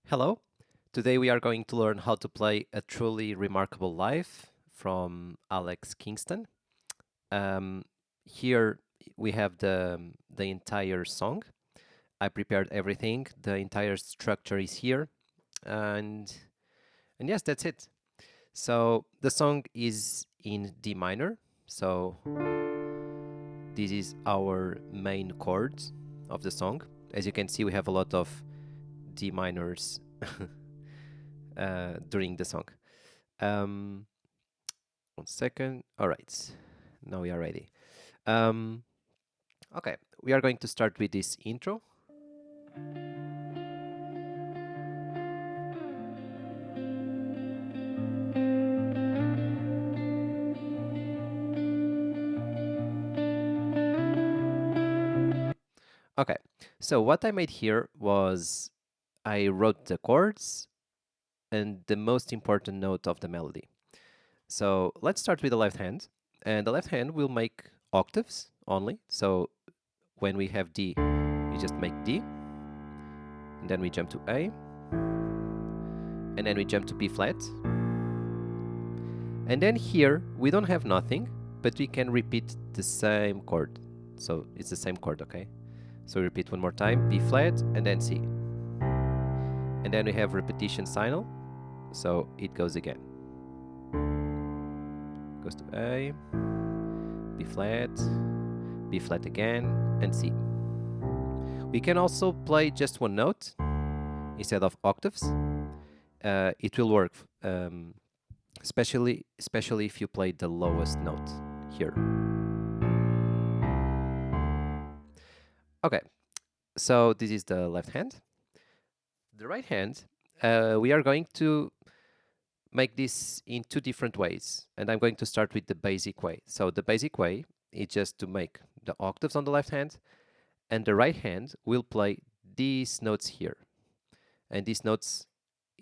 Hello. Today we are going to learn how to play A Truly Remarkable Life from Alex Kingston. Um, Here we have the entire song. I prepared everything. The entire structure is here, and yes, that's it. So the song is in D minor. So this is our main chord of the song. As you can see, we have a lot of D minors during the song. Um, 1 second. All right, now we are ready. Um, okay, we are going to start with this intro. Okay, so what I made here was I wrote the chords and the most important note of the melody. So let's start with the left hand. And the left hand will make octaves only. So when we have D, we just make D. And then we jump to A. And then we jump to B flat. And then here, we don't have nothing, but we can repeat the same chord. So it's the same chord, okay? So we repeat one more time, B flat, and then C. And then we have repetition signal, so it goes again. Goes to A, B flat again, and C. We can also play just one note instead of octaves. It will work, especially if you play the lowest note here. Okay, so this is the left hand. The right hand, we are going to make this in two different ways, and I'm going to start with the basic way. So the basic way is just to make the octaves on the left hand, and the right hand will play these notes here. And these notes,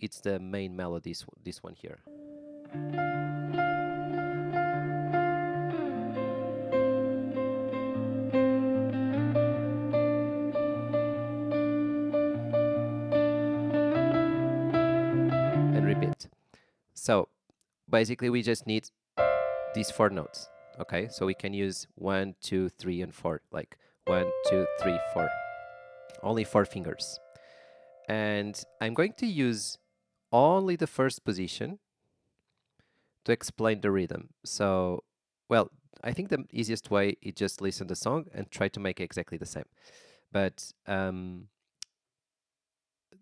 it's the main melody, this one here. And repeat. So basically we just need these four notes. Okay, so we can use 1, 2, 3, and 4, like 1, 2, 3, 4. Only 4 fingers. And I'm going to use only the first position to explain the rhythm. So, well, I think the easiest way is just listen to the song and try to make exactly the same. But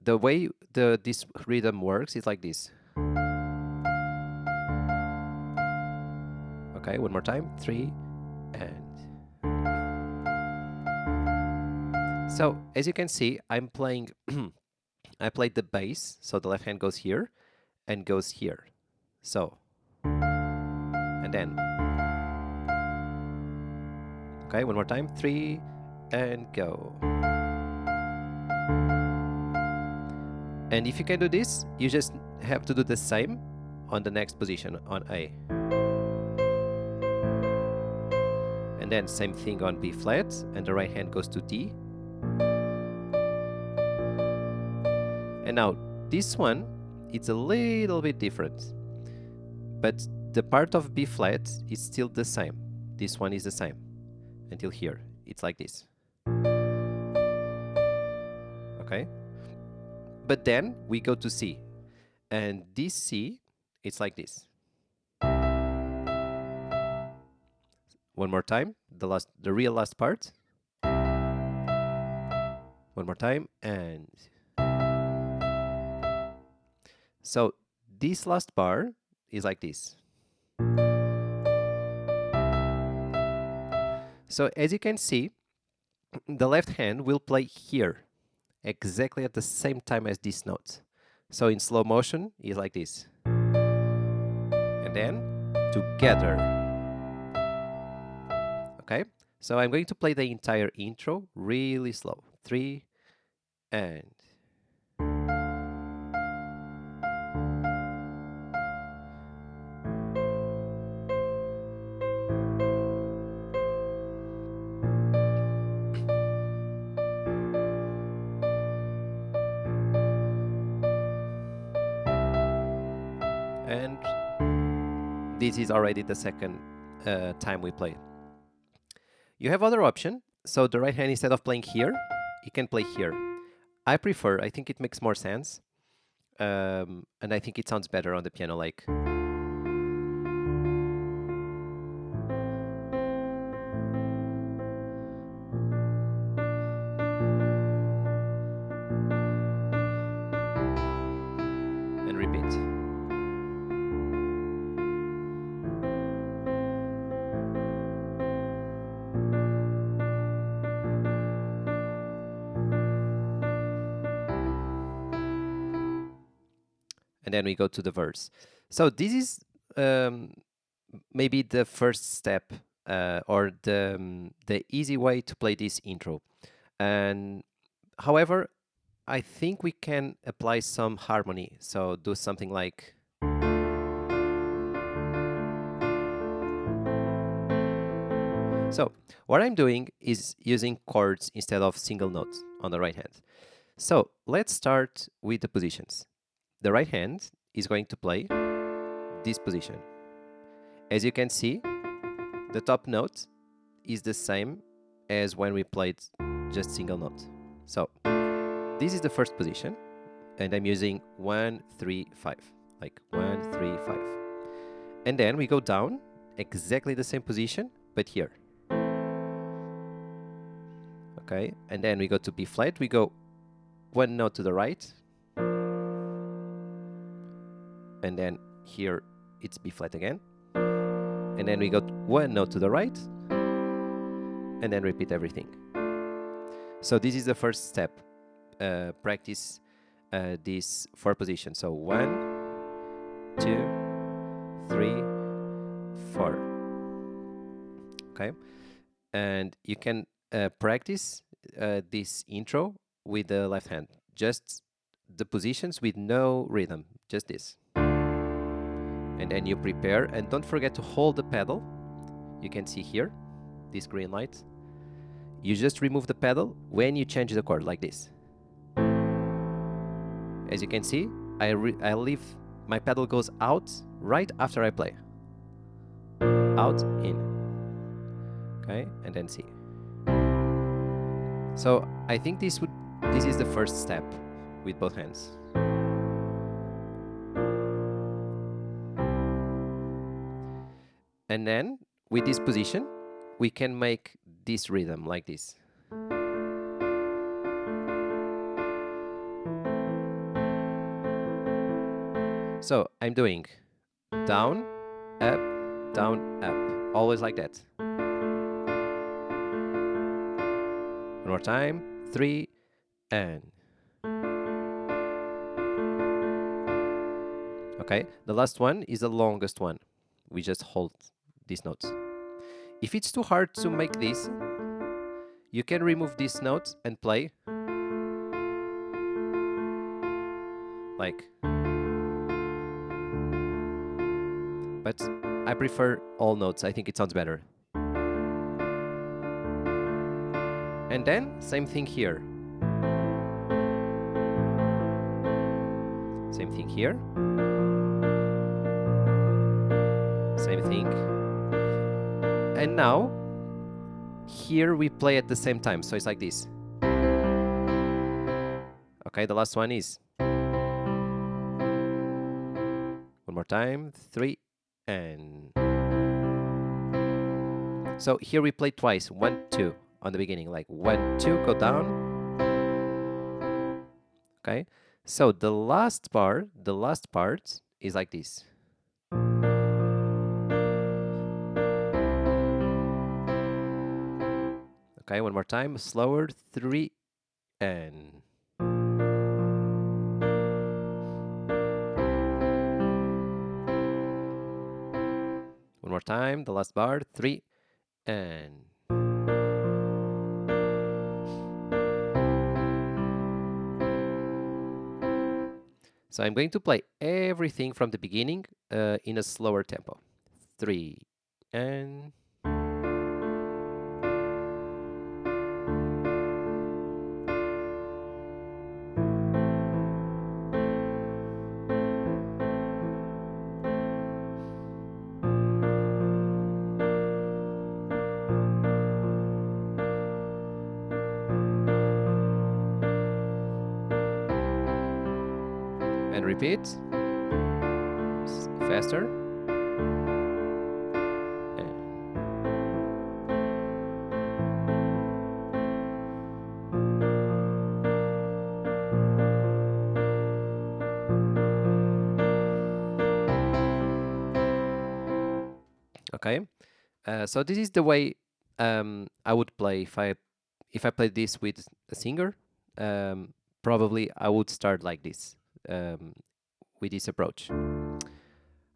the way this rhythm works is like this. Okay, one more time. 3 and. So as you can see, I'm playing. I played the bass, so the left hand goes here and goes here. So, and then. Okay, one more time. 3 and go. And if you can do this, you just have to do the same on the next position on A. And then same thing on B flat, and the right hand goes to D. And now this one, it's a little bit different, but the part of B flat is still the same. This one is the same until here. It's like this. Okay? But then we go to C, and this C, it's like this. One more time, the real last part. One more time, and so this last bar is like this. So as you can see, the left hand will play here exactly at the same time as this note. So in slow motion, it's like this. And then together. Okay? So I'm going to play the entire intro really slow. 3 and. And this is already the second time we play. You have other option. So the right hand, instead of playing here, you can play here. I think it makes more sense. And I think it sounds better on the piano, like. And repeat. And then we go to the verse. So this is maybe the first step or the easy way to play this intro. And however, I think we can apply some harmony. So do something like. So what I'm doing is using chords instead of single notes on the right hand. So let's start with the positions. The right hand is going to play this position. As you can see, the top note is the same as when we played just single note. So this is the first position, and I'm using 1, 3, 5, like 1, 3, 5. And then we go down, exactly the same position, but here. Okay, and then we go to B flat, we go 1 note to the right, and then here it's B flat again, and then we go 1 note to the right, and then repeat everything. So this is the first step. Practice these 4 positions. So 1, 2, 3, 4. Okay, and you can practice this intro with the left hand. Just the positions with no rhythm, just this. And then you prepare, and don't forget to hold the pedal. You can see here, this green light. You just remove the pedal when you change the chord, like this. As you can see, I leave, my pedal goes out right after I play. Out, in. Okay, and then C. So I think this is the first step with both hands. And then with this position, we can make this rhythm like this. So I'm doing down, up, always like that. One more time, 3, and. Okay, the last one is the longest one. We just hold these notes. If it's too hard to make this, you can remove these notes and play like. But I prefer all notes. I think it sounds better. And then, same thing here. Same thing here. Same thing. And now, here we play at the same time. So it's like this. Okay, the last one is. One more time. 3, and. So here we play twice. 1, 2 on the beginning. Like 1, 2, go down. Okay. So the last part is like this. Okay, one more time, slower, 3, and. One more time, the last bar, 3, and. So I'm going to play everything from the beginning in a slower tempo. 3, and. And repeat. Faster. Okay, so this is the way I would play if I played this with a singer. Probably I would start like this, with this approach.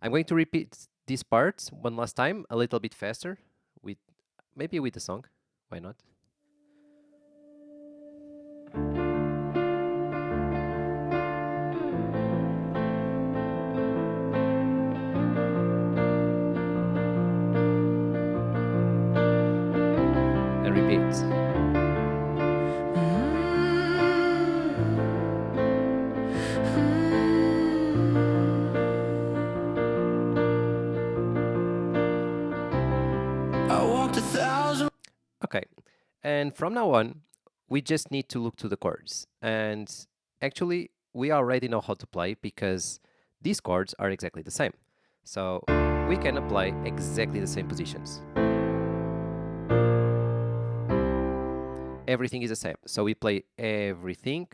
I'm going to repeat this part one last time, a little bit faster, with maybe with the song. Why not? And repeat. Okay, and from now on, we just need to look to the chords. And actually, we already know how to play because these chords are exactly the same. So we can apply exactly the same positions. Everything is the same. So we play everything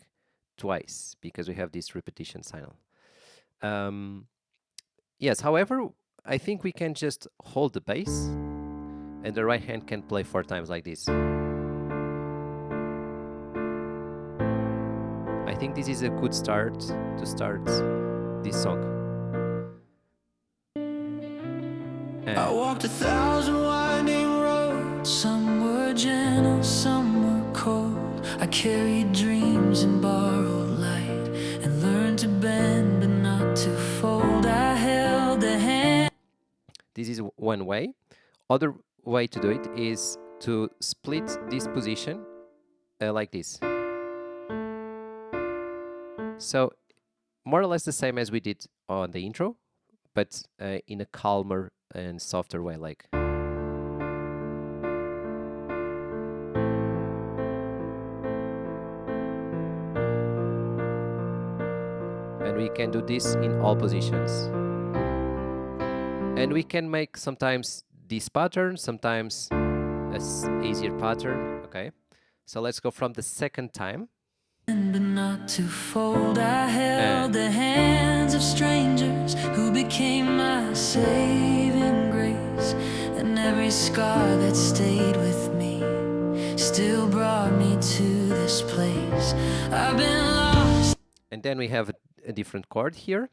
twice because we have this repetition signal. Yes, however, I think we can just hold the bass and the right hand can play 4 times like this. I think this is a good start to start this song. I walked 1,000 winding roads. Some were gentle, some were cold. I carried dreams and borrowed light, and learned to bend but not to fold. I held a hand. This is one way. Other way to do it is to split this position like this. So more or less the same as we did on the intro, but in a calmer and softer way, like. And we can do this in all positions. And we can make sometimes this pattern, sometimes a easier pattern, okay? So let's go from the second time. But not to fold. I held the hands of strangers who became my saving grace, and every scar that stayed with me still brought me to this place. I've been lost. And then we have a different chord here,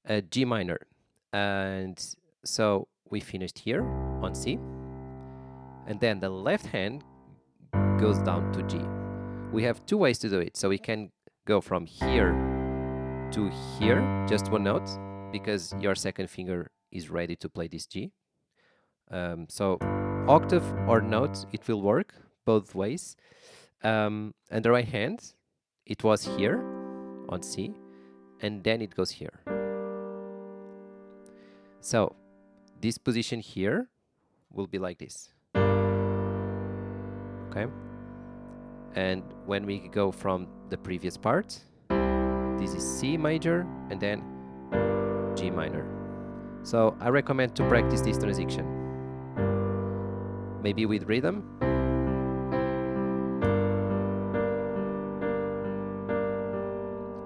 a G minor. And so we finished here on C. And then the left hand goes down to G. We have 2 ways to do it. So we can go from here to here, just one note, because your second finger is ready to play this G. So octave or note, it will work both ways. And the right hand, it was here on C, and then it goes here. So this position here will be like this. Okay? And when we go from the previous part, this is C major and then G minor. So I recommend to practice this transition. Maybe with rhythm.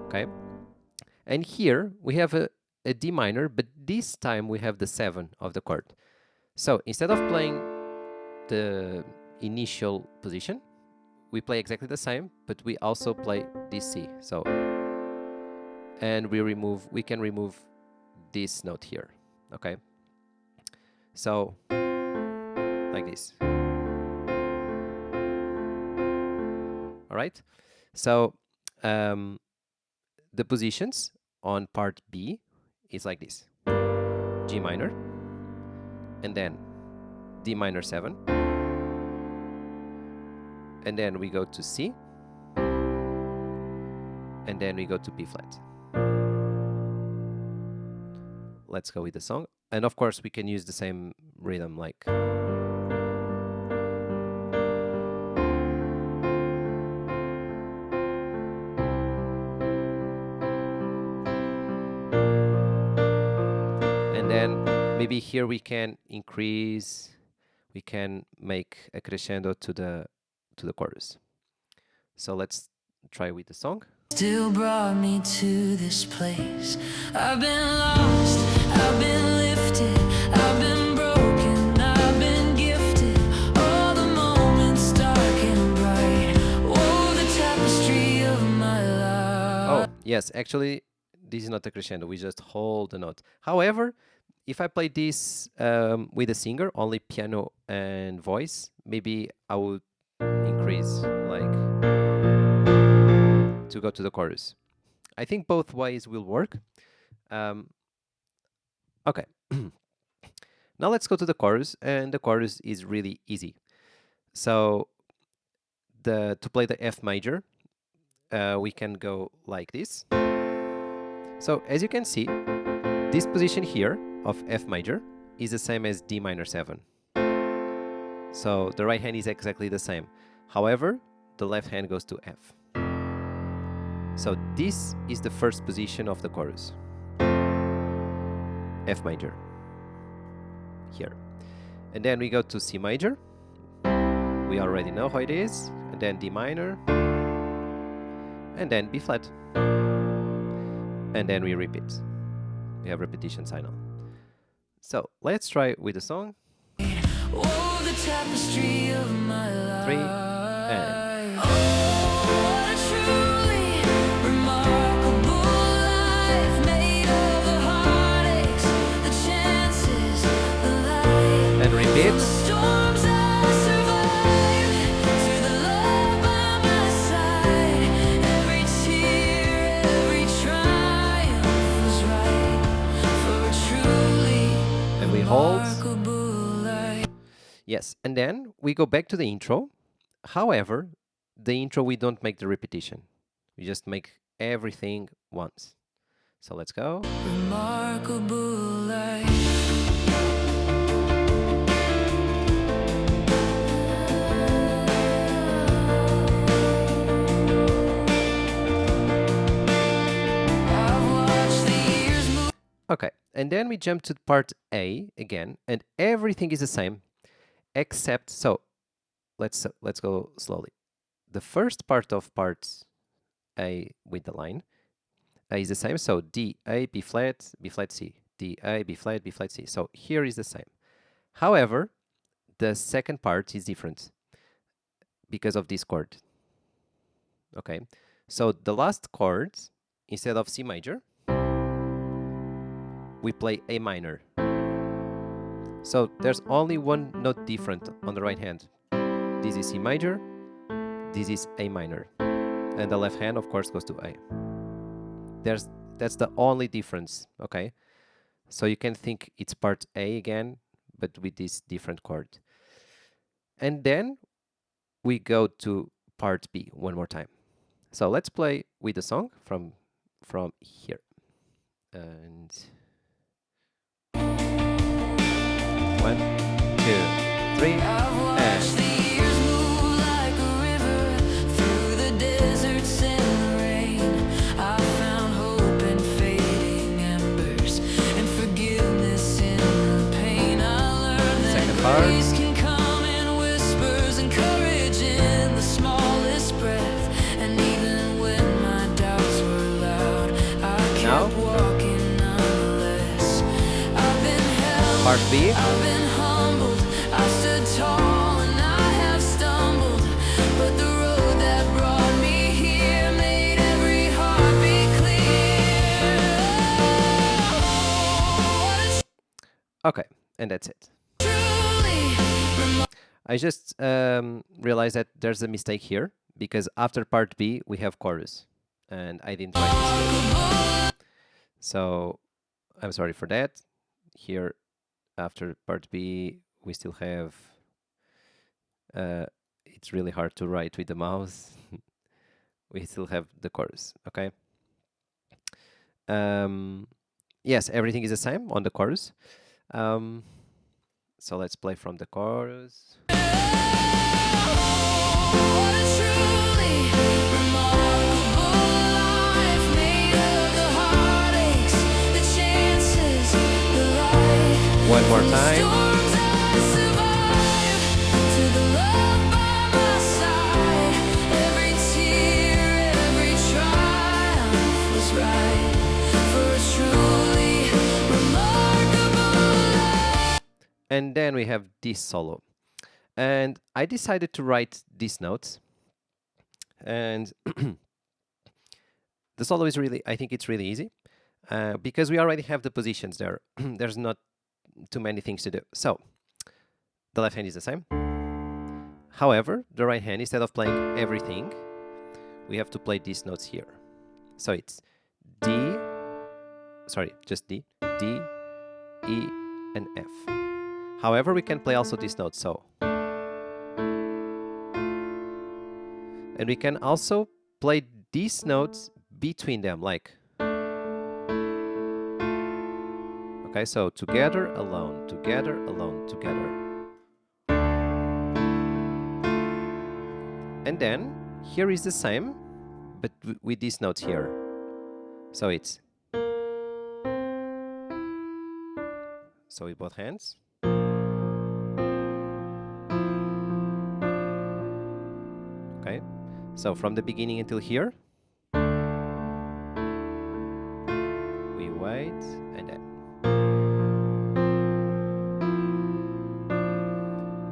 Okay. And here we have a D minor, but this time we have the 7 of the chord. So instead of playing the initial position, we play exactly the same, but we also play this C. So, and we can remove this note here, okay? So, like this. All right? So, the positions on part B is like this. G minor, and then D minor 7, and then we go to C, and then we go to B flat. Let's go with the song. And of course, we can use the same rhythm like. then maybe here we can increase, we can make a crescendo to the chorus. So let's try with the song. Still brought me to this place. I've been lost, I've been lifted, I've been broken, I've been gifted. All the moments dark and bright. Oh, the tapestry of my life. Oh, yes, actually, this is not a crescendo. We just hold the note. However, if I play this with a singer, only piano and voice, maybe I would increase, like, to go to the chorus. I think both ways will work. Okay. Now let's go to the chorus, and the chorus is really easy. So to play the F major, we can go like this. So as you can see, this position here of F major is the same as D minor 7. So the right hand is exactly the same. However, the left hand goes to F. So this is the first position of the chorus. F major. Here. And then we go to C major. We already know how it is. And then D minor. And then B flat. And then we repeat. We have repetition signal. So let's try with the song. Oh, the tapestry of my life. 3 and What a truly remarkable life, made of the heartaches, the chances, the light, and repeat. the storms I survived, to the love by my side. Every tear, every triumph was right, for a truly And we hold. remarkable life. Yes, and then we go back to the intro. However, the intro we don't make the repetition. We just make everything once. So let's go. Remarkable life. I've watched the years move. Okay, and then we jump to part A again, and everything is the same, except, so let's go slowly. The first part of part A with the line is the same, so D, A, B flat, C, D, A, B flat, C. So here is the same. However, the second part is different because of this chord. Okay, so the last chord, instead of C major, we play A minor. So there's only one note different on the right hand. This is C major, this is A minor, and the left hand, of course, goes to A. That's the only difference, okay? So you can think it's part A again, but with this different chord. And then we go to part B one more time. So let's play with the song from here. And 1, 2, 3, I've watched the years move like a river through the deserts and the rain. I found hope in fading embers and forgiveness in the pain. I learned Second that part. grace can come in whispers and courage in the smallest breath. And even when my doubts were loud, I Now? kept walking nonetheless. I've been held, Part B. I've been humbled, I've stood tall and I have stumbled, but the road that brought me here made every heartbeat clear. Oh, what Okay, and that's it. a truly I just realized that there's a mistake here, because after part B we have chorus, and I didn't write this here. So I'm sorry for that. Here, after part B, we still have, it's really hard to write with the mouse. We still have the chorus, okay? Yes, everything is the same on the chorus. So let's play from the chorus. What a truly remarkable life, made of the heartaches, the chances, the light. One more time. And then we have this solo. And I decided to write these notes. And the solo is really, I think it's really easy because we already have the positions there. There's not too many things to do. So the left hand is the same. However, the right hand, instead of playing everything, we have to play these notes here. So it's D, sorry, just D, D, E, and F. However, we can play also these notes, so. And we can also play these notes between them, like. Okay, so together, alone, together, alone, together. And then, here is the same, but with these notes here. So it's. So with both hands. Okay, so from the beginning until here, we wait, and then.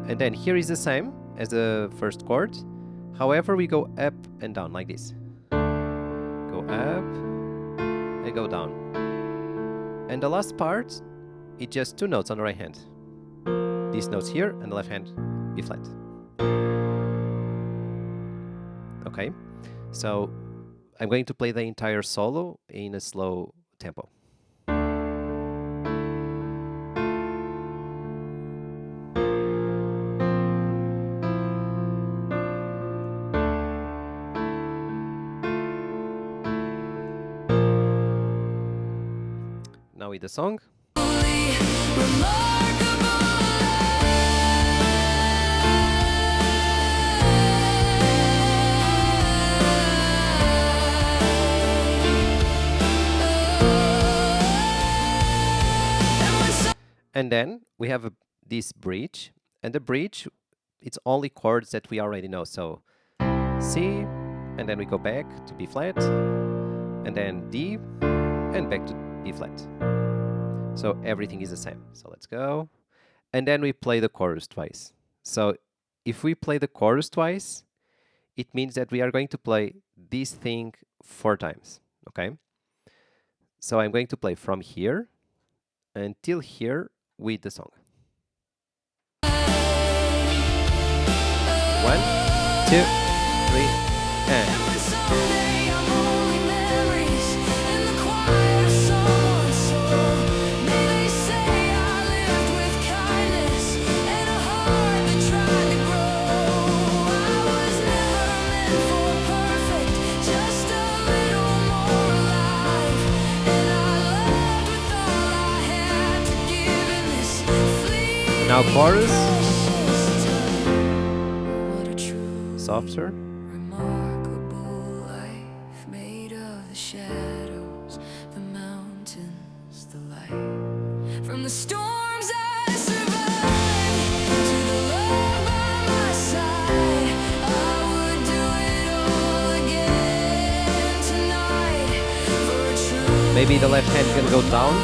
And then here is the same as the first chord. However, we go up and down like this. Go up and go down. And the last part, it's just two notes on the right hand. These notes here and the left hand, B flat. Okay, so I'm going to play the entire solo in a slow tempo. Now with the song. And then we have this bridge, and the bridge, it's only chords that we already know. So C, and then we go back to B flat, and then D, and back to B flat. So everything is the same. So let's go. And then we play the chorus twice. So if we play the chorus twice, it means that we are going to play this thing 4 times, okay? So I'm going to play from here until here with the song. 1, 2, 3, and. Now chorus, softer. Remarkable life made of the shadows, the mountains, the light. From the storms I survived to the love by my side, I would do it all again tonight for a true. Maybe the left hand can go down.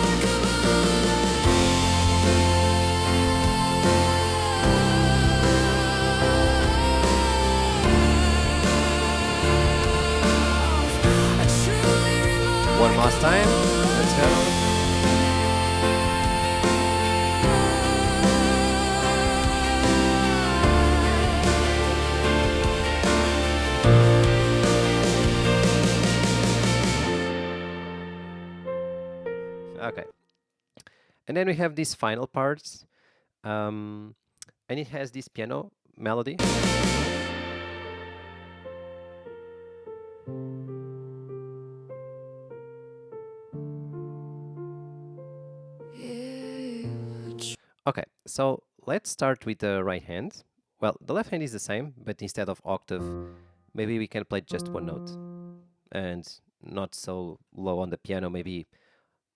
One last time. Let's go. Okay. And then we have these final parts. And it has this piano melody. Okay, so let's start with the right hand. Well, the left hand is the same, but instead of octave, maybe we can play just one note. And not so low on the piano, maybe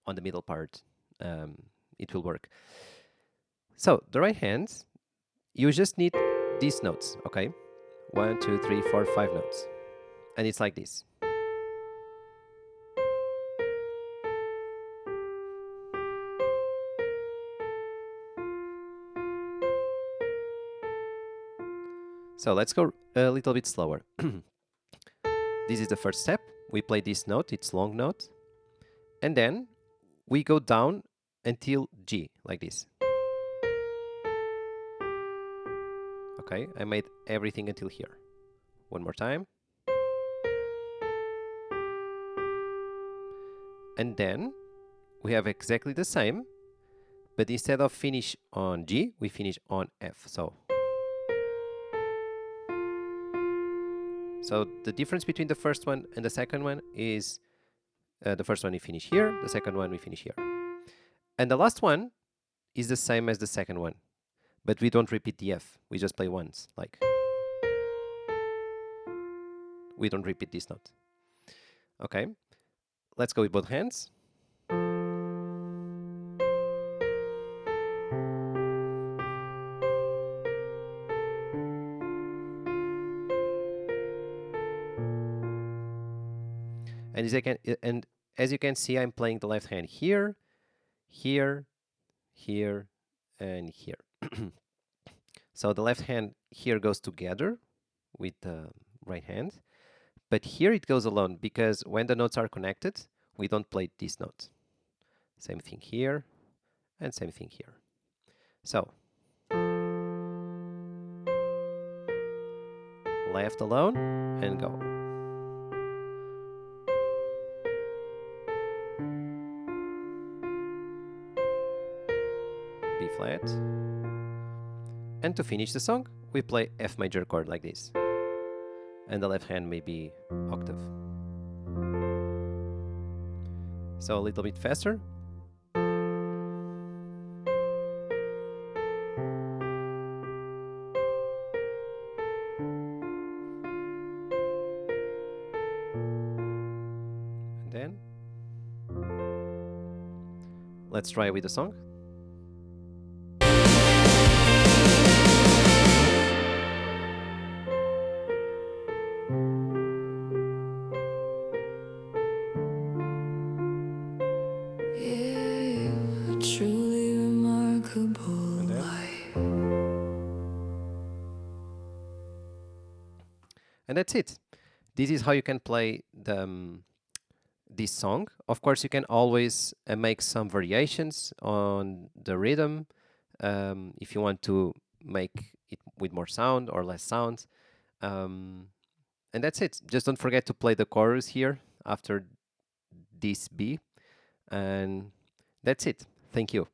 on the middle part. It will work. So the right hand, you just need these notes, okay? 1, 2, 3, 4, 5 notes. And it's like this. So let's go a little bit slower. This is the first step. We play this note, it's long note. And then we go down until G, like this. Okay, I made everything until here. One more time. And then we have exactly the same, but instead of finish on G, we finish on F. So the difference between the first one and the second one is the first one we finish here, the second one we finish here. And the last one is the same as the second one, but we don't repeat the F. We just play once, like. We don't repeat this note. Okay, let's go with both hands. And as you can see, I'm playing the left hand here, here, here, and here. So the left hand here goes together with the right hand, but here it goes alone because when the notes are connected, we don't play this note. Same thing here, and same thing here. So left alone and go. B flat. And to finish the song, we play F major chord like this. And the left hand may be octave. So a little bit faster. And then let's try with the song. Truly remarkable life. And that's it. This is how you can play this song. Of course, you can always make some variations on the rhythm if you want to make it with more sound or less sound. And that's it. Just don't forget to play the chorus here after this B. And that's it. Thank you.